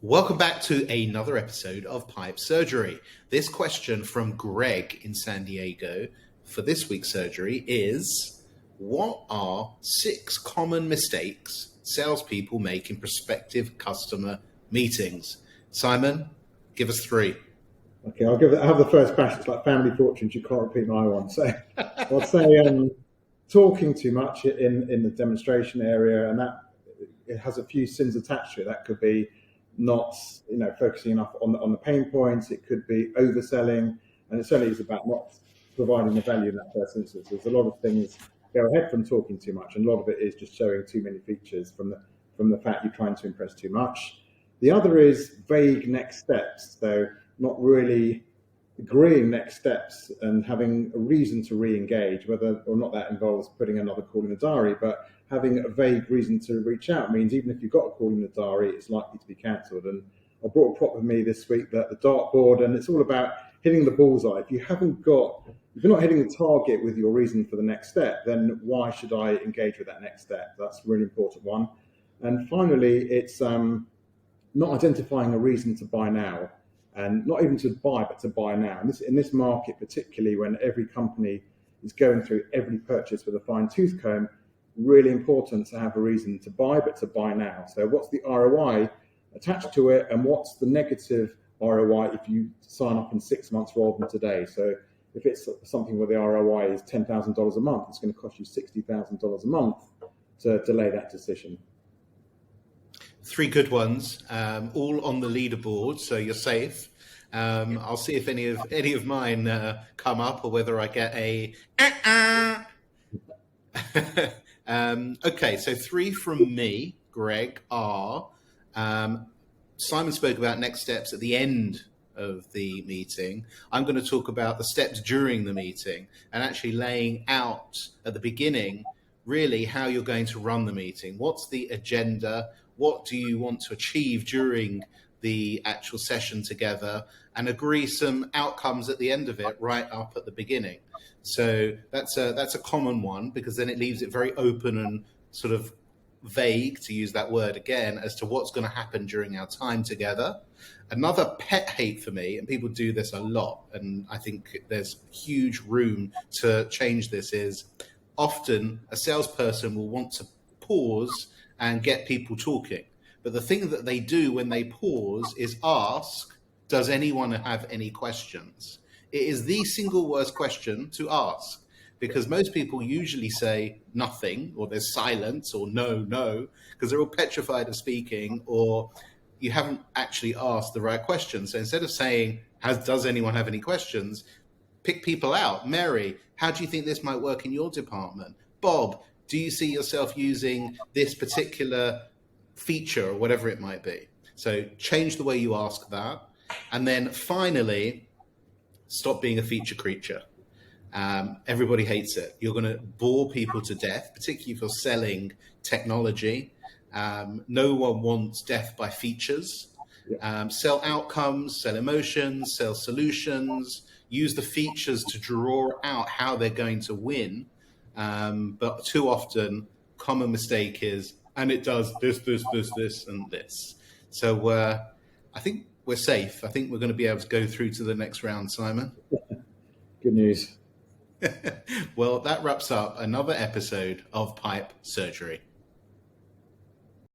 Welcome back to another episode of Pipe Surgery. This question from Greg in San Diego for this week's surgery is, what are 6 common mistakes salespeople make in prospective customer meetings? Simon, give us 3. Okay, I'll have the first crash. It's like family fortunes. You can't repeat my one. So I'll say talking too much in the demonstration area, and that it has a few sins attached to it. That could be not focusing enough on the pain points. It could be overselling, and it certainly is about not providing the value in that first instance. There's a lot of things go ahead from talking too much, and a lot of it is just showing too many features from the fact you're trying to impress too much. The other is vague next steps, so not really agreeing next steps and having a reason to re-engage, whether or not that involves putting another call in the diary, but having a vague reason to reach out means even if you've got a call in the diary, it's likely to be cancelled. And I brought a prop with me this week, the dartboard, and it's all about hitting the bullseye. If you're not hitting the target with your reason for the next step, then why should I engage with that next step? That's a really important one. And finally, it's not identifying a reason to buy now, and not even to buy, but to buy now. And in this market, particularly when every company is going through every purchase with a fine-tooth comb, really important to have a reason to buy, but to buy now. So what's the ROI attached to it, and what's the negative ROI if you sign up in 6 months rather than today? So if it's something where the ROI is $10,000 a month, it's going to cost you $60,000 a month to delay that decision. 3 good ones, all on the leaderboard, so you're safe. I'll see if any of mine come up, or whether I get a Okay, so 3 from me, Greg, are Simon spoke about next steps at the end of the meeting. I'm going to talk about the steps during the meeting and actually laying out at the beginning really how you're going to run the meeting. What's the agenda? What do you want to achieve during the actual session together, and agree some outcomes at the end of it right up at the beginning. So that's a common one, because then it leaves it very open and sort of vague, to use that word again, as to what's going to happen during our time together. Another pet hate for me, and people do this a lot, and I think there's huge room to change this, is often a salesperson will want to pause and get people talking. But the thing that they do when they pause is ask, does anyone have any questions? It is the single worst question to ask, because most people usually say nothing, or there's silence, or no, because they're all petrified of speaking, or you haven't actually asked the right question. So instead of saying, does anyone have any questions, pick people out. Mary, how do you think this might work in your department? Bob, do you see yourself using this particular feature, or whatever it might be? So change the way you ask that. And then finally, stop being a feature creature. Everybody hates it. You're going to bore people to death, particularly if you're selling technology. No one wants death by features. Sell outcomes, sell emotions, sell solutions, use the features to draw out how they're going to win. But too often, common mistake is, and it does this, and this. So I think we're safe. I think we're going to be able to go through to the next round, Simon. Good news. Well, that wraps up another episode of Pipe Surgery.